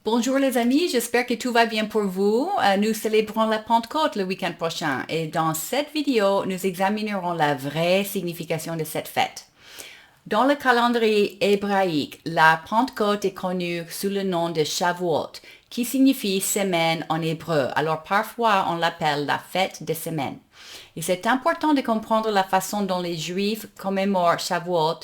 Bonjour les amis, j'espère que tout va bien pour vous. Nous célébrons la Pentecôte le week-end prochain et dans cette vidéo, nous examinerons la vraie signification de cette fête. Dans le calendrier hébraïque, la Pentecôte est connue sous le nom de Shavuot, qui signifie semaine en hébreu. Alors parfois, on l'appelle la fête des semaines. Et c'est important de comprendre la façon dont les Juifs commémorent Shavuot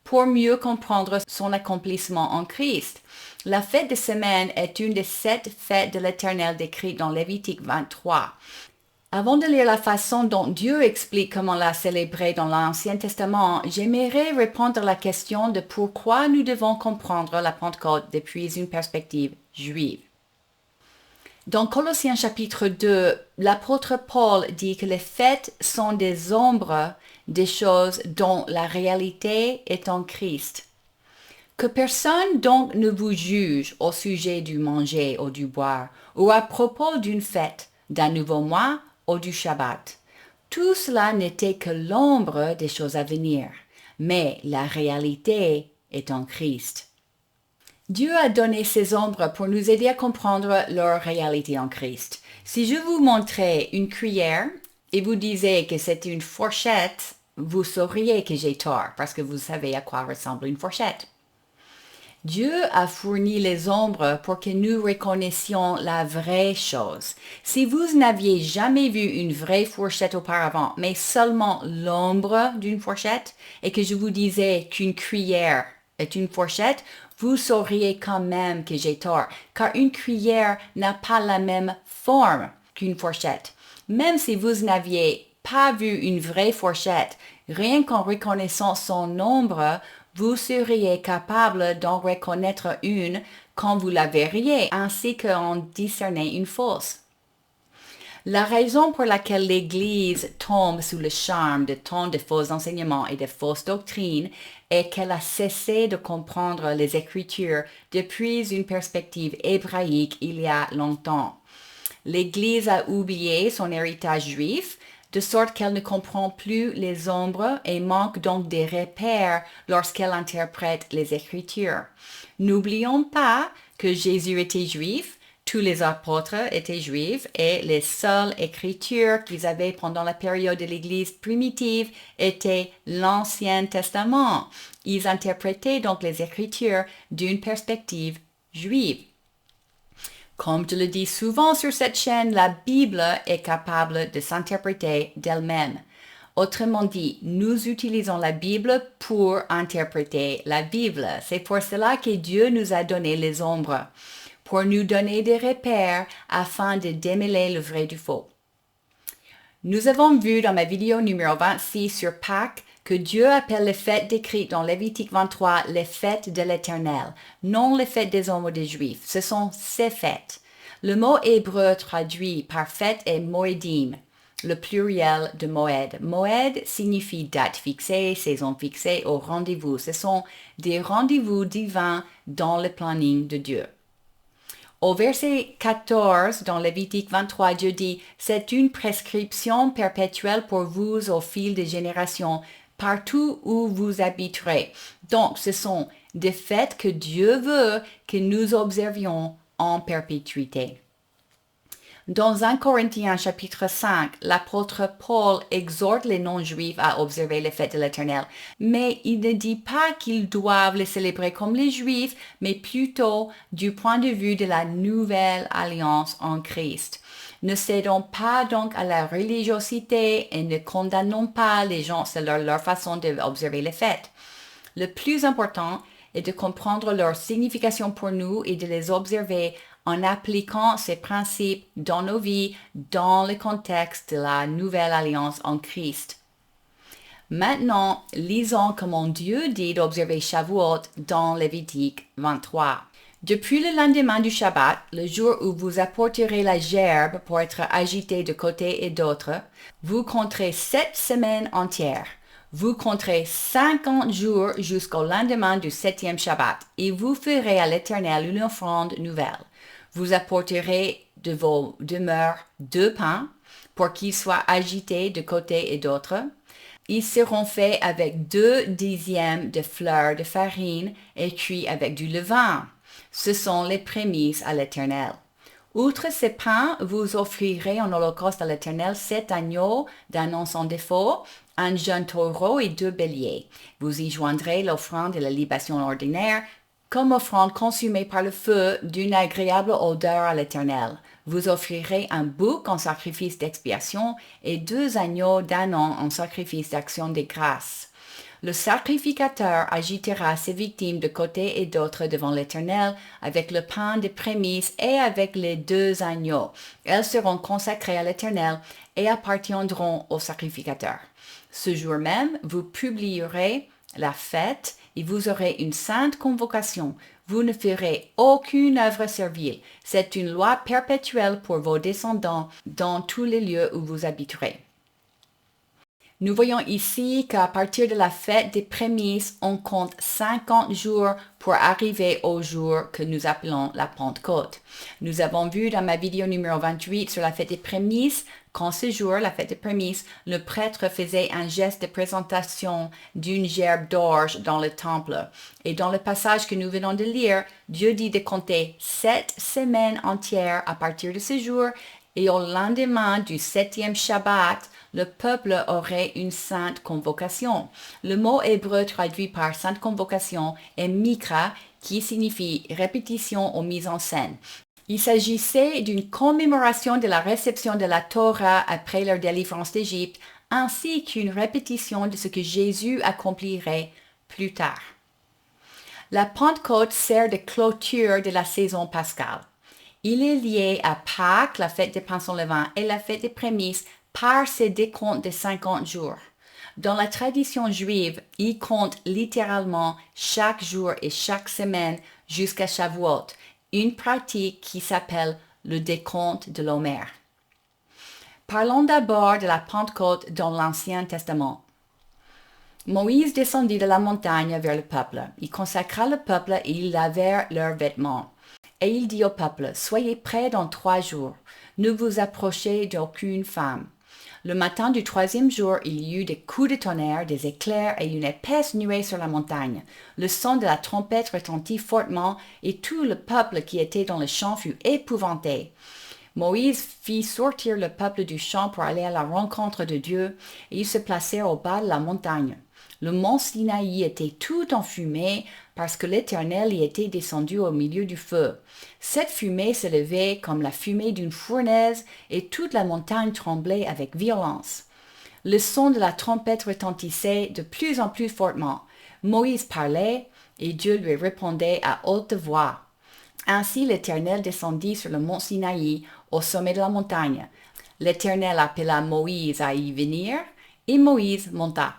pour mieux comprendre son accomplissement en Christ. La fête des semaines est une des 7 fêtes de l'Éternel décrites dans Lévitique 23. Avant de lire la façon dont Dieu explique comment la célébrer dans l'Ancien Testament, j'aimerais répondre à la question de pourquoi nous devons comprendre la Pentecôte depuis une perspective juive. Dans Colossiens chapitre 2, l'apôtre Paul dit que les fêtes sont des ombres des choses dont la réalité est en Christ. Que personne donc ne vous juge au sujet du manger ou du boire, ou à propos d'une fête, d'un nouveau mois ou du Shabbat. Tout cela n'était que l'ombre des choses à venir, mais la réalité est en Christ. Dieu a donné ces ombres pour nous aider à comprendre leur réalité en Christ. Si je vous montrais une cuillère et vous disiez que c'est une fourchette, vous sauriez que j'ai tort parce que vous savez à quoi ressemble une fourchette. Dieu a fourni les ombres pour que nous reconnaissions la vraie chose. Si vous n'aviez jamais vu une vraie fourchette auparavant, mais seulement l'ombre d'une fourchette, et que je vous disais qu'une cuillère est une fourchette, vous sauriez quand même que j'ai tort, car une cuillère n'a pas la même forme qu'une fourchette. Même si vous n'aviez pas vu une vraie fourchette, rien qu'en reconnaissant son ombre, vous seriez capable d'en reconnaître une quand vous la verriez, ainsi qu'en discerner une fausse. La raison pour laquelle l'Église tombe sous le charme de tant de faux enseignements et de fausses doctrines est qu'elle a cessé de comprendre les Écritures depuis une perspective hébraïque il y a longtemps. L'Église a oublié son héritage juif, de sorte qu'elle ne comprend plus les ombres et manque donc des repères lorsqu'elle interprète les Écritures. N'oublions pas que Jésus était juif, tous les apôtres étaient juifs et les seules écritures qu'ils avaient pendant la période de l'Église primitive étaient l'Ancien Testament. Ils interprétaient donc les Écritures d'une perspective juive. Comme je le dis souvent sur cette chaîne, la Bible est capable de s'interpréter d'elle-même. Autrement dit, nous utilisons la Bible pour interpréter la Bible. C'est pour cela que Dieu nous a donné les ombres, pour nous donner des repères afin de démêler le vrai du faux. Nous avons vu dans ma vidéo numéro 26 sur Pâques que Dieu appelle les fêtes décrites dans Lévitique 23 les fêtes de l'Éternel, non les fêtes des hommes ou des Juifs. Ce sont ces fêtes. Le mot hébreu traduit par fête est moedim, le pluriel de moed. Moed signifie date fixée, saison fixée ou rendez-vous. Ce sont des rendez-vous divins dans le planning de Dieu. Au verset 14, dans Lévitique 23, Dieu dit « C'est une prescription perpétuelle pour vous au fil des générations, partout où vous habiterez. » Donc, ce sont des fêtes que Dieu veut que nous observions en perpétuité. Dans 1 Corinthiens chapitre 5, l'apôtre Paul exhorte les non-juifs à observer les fêtes de l'Éternel, mais il ne dit pas qu'ils doivent les célébrer comme les juifs, mais plutôt du point de vue de la nouvelle alliance en Christ. Ne cédons pas donc à la religiosité et ne condamnons pas les gens selon leur façon d'observer les fêtes. Le plus important est de comprendre leur signification pour nous et de les observer en appliquant ces principes dans nos vies, dans le contexte de la nouvelle alliance en Christ. Maintenant, lisons comment Dieu dit d'observer Shavuot dans Lévitique 23. Depuis le lendemain du Shabbat, le jour où vous apporterez la gerbe pour être agité de côté et d'autre, vous compterez 7 semaines entières. Vous compterez 50 jours jusqu'au lendemain du 7e Shabbat, et vous ferez à l'Éternel une offrande nouvelle. Vous apporterez de vos demeures 2 pains pour qu'ils soient agités de côté et d'autre. Ils seront faits avec 2/10 de fleur de farine et cuits avec du levain. Ce sont les prémices à l'Éternel. Outre ces pains, vous offrirez en holocauste à l'Éternel 7 agneaux d'un an sans défaut, un jeune taureau et 2 béliers. Vous y joindrez l'offrande et la libation ordinaire, comme offrande consumée par le feu d'une agréable odeur à l'Éternel. Vous offrirez un bouc en sacrifice d'expiation et 2 agneaux d'un an en sacrifice d'action des grâces. Le sacrificateur agitera ses victimes de côté et d'autre devant l'Éternel avec le pain des prémices et avec les 2 agneaux. Elles seront consacrées à l'Éternel et appartiendront au sacrificateur. Ce jour même, vous publierez la fête et vous aurez une sainte convocation. Vous ne ferez aucune œuvre servile. C'est une loi perpétuelle pour vos descendants dans tous les lieux où vous habiterez. Nous voyons ici qu'à partir de la fête des prémices, on compte 50 jours pour arriver au jour que nous appelons la Pentecôte. Nous avons vu dans ma vidéo numéro 28 sur la fête des prémices qu'en ce jour, la fête des prémices, le prêtre faisait un geste de présentation d'une gerbe d'orge dans le temple. Et dans le passage que nous venons de lire, Dieu dit de compter 7 semaines entières à partir de ce jour, et au lendemain du 7e Shabbat, le peuple aurait une sainte convocation. Le mot hébreu traduit par sainte convocation est mikra, qui signifie répétition ou mise en scène. Il s'agissait d'une commémoration de la réception de la Torah après leur délivrance d'Égypte, ainsi qu'une répétition de ce que Jésus accomplirait plus tard. La Pentecôte sert de clôture de la saison pascale. Il est lié à Pâques, la fête des pains sans levain, et la fête des prémices par ces décomptes de 50 jours. Dans la tradition juive, il compte littéralement chaque jour et chaque semaine jusqu'à Shavuot, une pratique qui s'appelle le décompte de l'Homer. Parlons d'abord de la Pentecôte dans l'Ancien Testament. Moïse descendit de la montagne vers le peuple. Il consacra le peuple et ils lavèrent leurs vêtements. Et il dit au peuple, « Soyez prêts dans 3 jours. Ne vous approchez d'aucune femme. » Le matin du 3e jour, il y eut des coups de tonnerre, des éclairs et une épaisse nuée sur la montagne. Le son de la trompette retentit fortement et tout le peuple qui était dans le champ fut épouvanté. Moïse fit sortir le peuple du champ pour aller à la rencontre de Dieu et ils se placèrent au bas de la montagne. Le mont Sinaï était tout enfumé parce que l'Éternel y était descendu au milieu du feu. Cette fumée s'élevait comme la fumée d'une fournaise et toute la montagne tremblait avec violence. Le son de la trompette retentissait de plus en plus fortement. Moïse parlait et Dieu lui répondait à haute voix. Ainsi l'Éternel descendit sur le mont Sinaï au sommet de la montagne. L'Éternel appela Moïse à y venir et Moïse monta.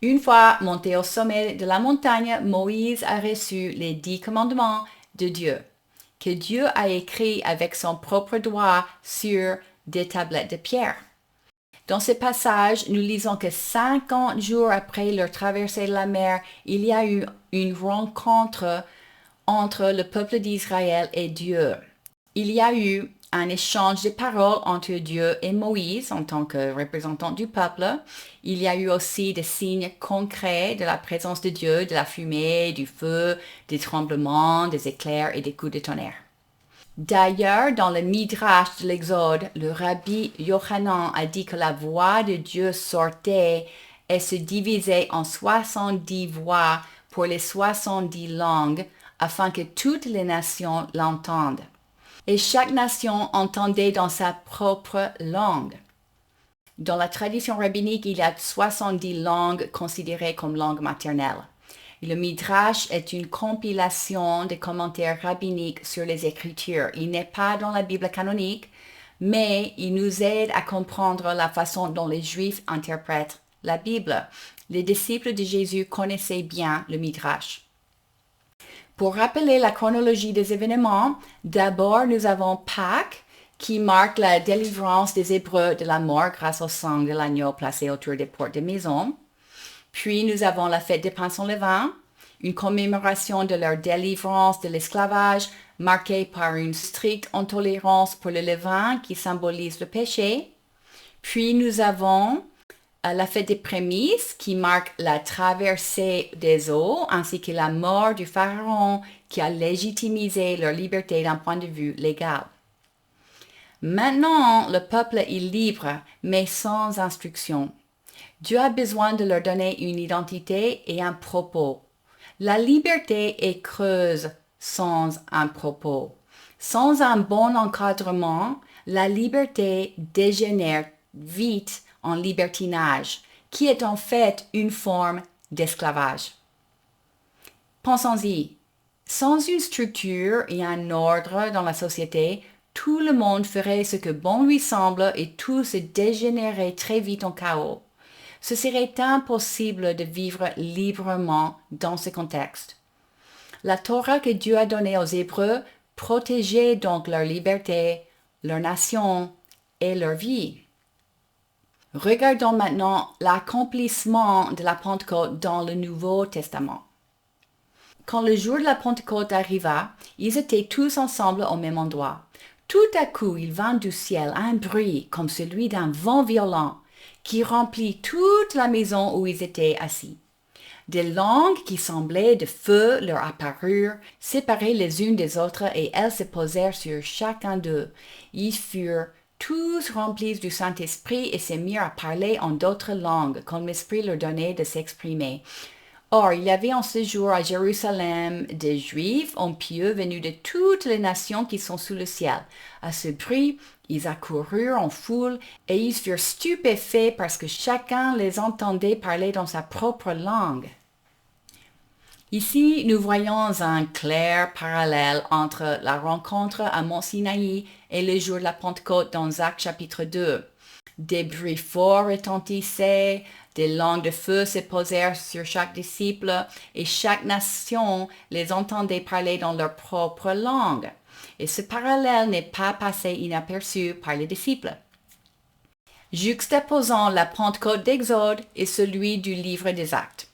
Une fois monté au sommet de la montagne, Moïse a reçu les 10 commandements de Dieu, que Dieu a écrits avec son propre doigt sur des tablettes de pierre. Dans ce passage, nous lisons que 50 jours après leur traversée de la mer, il y a eu une rencontre entre le peuple d'Israël et Dieu. Il y a eu un échange de paroles entre Dieu et Moïse en tant que représentant du peuple. Il y a eu aussi des signes concrets de la présence de Dieu, de la fumée, du feu, des tremblements, des éclairs et des coups de tonnerre. D'ailleurs, dans le Midrash de l'Exode, le rabbi Yochanan a dit que la voix de Dieu sortait et se divisait en 70 voix pour les 70 langues afin que toutes les nations l'entendent. Et chaque nation entendait dans sa propre langue. Dans la tradition rabbinique, il y a 70 langues considérées comme langue maternelle. Le Midrash est une compilation des commentaires rabbiniques sur les Écritures. Il n'est pas dans la Bible canonique, mais il nous aide à comprendre la façon dont les Juifs interprètent la Bible. Les disciples de Jésus connaissaient bien le Midrash. Pour rappeler la chronologie des événements, d'abord nous avons Pâques, qui marque la délivrance des Hébreux de la mort grâce au sang de l'agneau placé autour des portes des maisons. Puis nous avons la fête des pains sans levain, une commémoration de leur délivrance de l'esclavage, marquée par une stricte intolérance pour le levain qui symbolise le péché. Puis nous avons la fête des prémices qui marque la traversée des eaux ainsi que la mort du pharaon qui a légitimisé leur liberté d'un point de vue légal. Maintenant, le peuple est libre, mais sans instruction. Dieu a besoin de leur donner une identité et un propos. La liberté est creuse sans un propos. Sans un bon encadrement, la liberté dégénère vite en libertinage, qui est en fait une forme d'esclavage. Pensons-y. Sans une structure et un ordre dans la société, tout le monde ferait ce que bon lui semble et tout se dégénérerait très vite en chaos. Ce serait impossible de vivre librement dans ce contexte. La Torah que Dieu a donnée aux Hébreux protégeait donc leur liberté, leur nation et leur vie. Regardons maintenant l'accomplissement de la Pentecôte dans le Nouveau Testament. Quand le jour de la Pentecôte arriva, ils étaient tous ensemble au même endroit. Tout à coup, il vint du ciel un bruit comme celui d'un vent violent qui remplit toute la maison où ils étaient assis. Des langues qui semblaient de feu leur apparurent, séparées les unes des autres, et elles se posèrent sur chacun d'eux. Ils furent tous remplis du Saint-Esprit et se mirent à parler en d'autres langues, comme l'Esprit leur donnait de s'exprimer. Or, il y avait en ce jour à Jérusalem des Juifs, hommes pieux venus de toutes les nations qui sont sous le ciel. À ce bruit, ils accoururent en foule et ils furent stupéfaits parce que chacun les entendait parler dans sa propre langue. Ici, nous voyons un clair parallèle entre la rencontre à Mont Sinaï et le jour de la Pentecôte dans Actes chapitre 2. Des bruits forts retentissaient, des langues de feu se posèrent sur chaque disciple et chaque nation les entendait parler dans leur propre langue. Et ce parallèle n'est pas passé inaperçu par les disciples. Juxtaposons la Pentecôte d'Exode et celui du livre des Actes.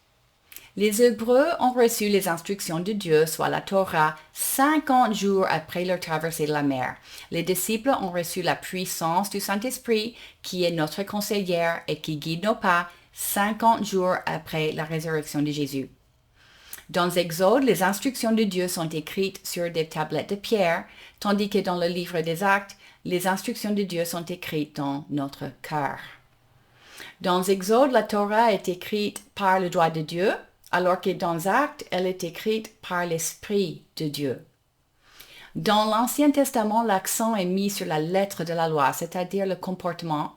Les Hébreux ont reçu les instructions de Dieu, soit la Torah, 50 jours après leur traversée de la mer. Les disciples ont reçu la puissance du Saint-Esprit, qui est notre conseillère et qui guide nos pas, 50 jours après la résurrection de Jésus. Dans Exode, les instructions de Dieu sont écrites sur des tablettes de pierre, tandis que dans le livre des Actes, les instructions de Dieu sont écrites dans notre cœur. Dans Exode, la Torah est écrite par le doigt de Dieu, alors que dans Actes, elle est écrite par l'Esprit de Dieu. Dans l'Ancien Testament, l'accent est mis sur la lettre de la loi, c'est-à-dire le comportement,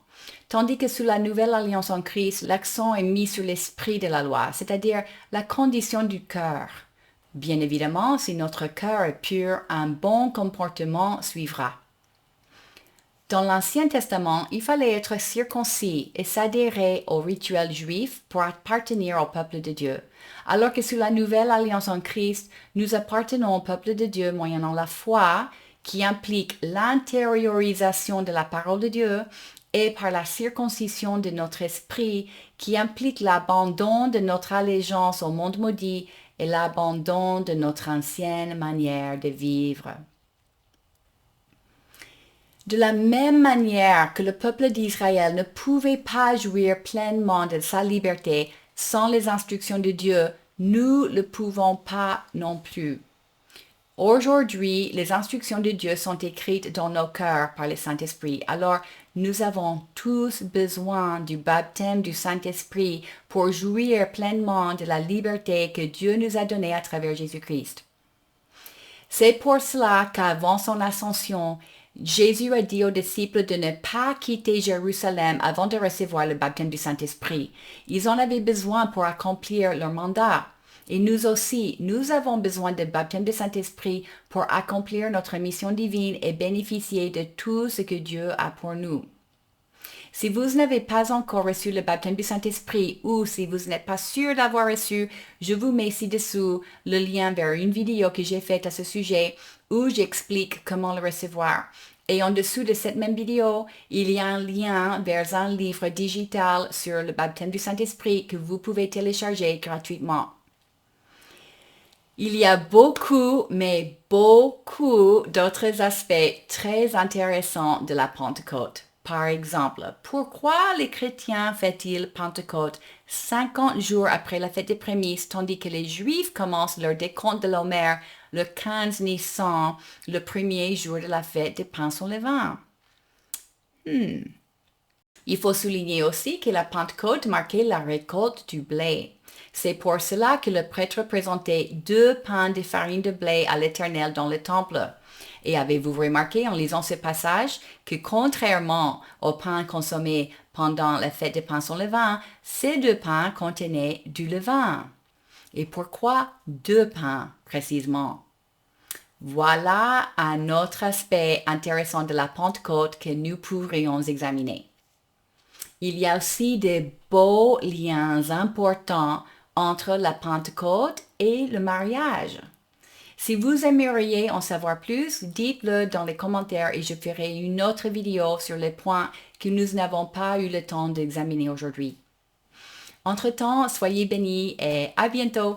tandis que sous la Nouvelle Alliance en Christ, l'accent est mis sur l'esprit de la loi, c'est-à-dire la condition du cœur. Bien évidemment, si notre cœur est pur, un bon comportement suivra. Dans l'Ancien Testament, il fallait être circoncis et s'adhérer aux rituels juifs pour appartenir au peuple de Dieu, alors que sous la Nouvelle Alliance en Christ, nous appartenons au peuple de Dieu moyennant la foi, qui implique l'intériorisation de la parole de Dieu, et par la circoncision de notre esprit, qui implique l'abandon de notre allégeance au monde maudit et l'abandon de notre ancienne manière de vivre. De la même manière que le peuple d'Israël ne pouvait pas jouir pleinement de sa liberté sans les instructions de Dieu, nous ne le pouvons pas non plus. Aujourd'hui, les instructions de Dieu sont écrites dans nos cœurs par le Saint-Esprit. Alors, nous avons tous besoin du baptême du Saint-Esprit pour jouir pleinement de la liberté que Dieu nous a donnée à travers Jésus-Christ. C'est pour cela qu'avant son ascension, Jésus a dit aux disciples de ne pas quitter Jérusalem avant de recevoir le baptême du Saint-Esprit. Ils en avaient besoin pour accomplir leur mandat. Et nous aussi, nous avons besoin du baptême du Saint-Esprit pour accomplir notre mission divine et bénéficier de tout ce que Dieu a pour nous. Si vous n'avez pas encore reçu le baptême du Saint-Esprit ou si vous n'êtes pas sûr d'avoir reçu, je vous mets ci-dessous le lien vers une vidéo que j'ai faite à ce sujet où j'explique comment le recevoir. Et en dessous de cette même vidéo, il y a un lien vers un livre digital sur le baptême du Saint-Esprit que vous pouvez télécharger gratuitement. Il y a beaucoup, mais beaucoup d'autres aspects très intéressants de la Pentecôte. Par exemple, pourquoi les chrétiens fêtent-ils Pentecôte 50 jours après la fête des prémices, tandis que les Juifs commencent leur décompte de l'Homer le 15 Nissan, le premier jour de la fête des pains sans levain? Il faut souligner aussi que la Pentecôte marquait la récolte du blé. C'est pour cela que le prêtre présentait 2 pains de farine de blé à l'Éternel dans le temple. Et avez-vous remarqué en lisant ce passage que contrairement aux pains consommés pendant la fête des pains sans levain, ces 2 pains contenaient du levain? Et pourquoi 2 pains précisément? Voilà un autre aspect intéressant de la Pentecôte que nous pourrions examiner. Il y a aussi de beaux liens importants entre la Pentecôte et le mariage. Si vous aimeriez en savoir plus, dites-le dans les commentaires et je ferai une autre vidéo sur les points que nous n'avons pas eu le temps d'examiner aujourd'hui. Entre-temps, soyez bénis et à bientôt!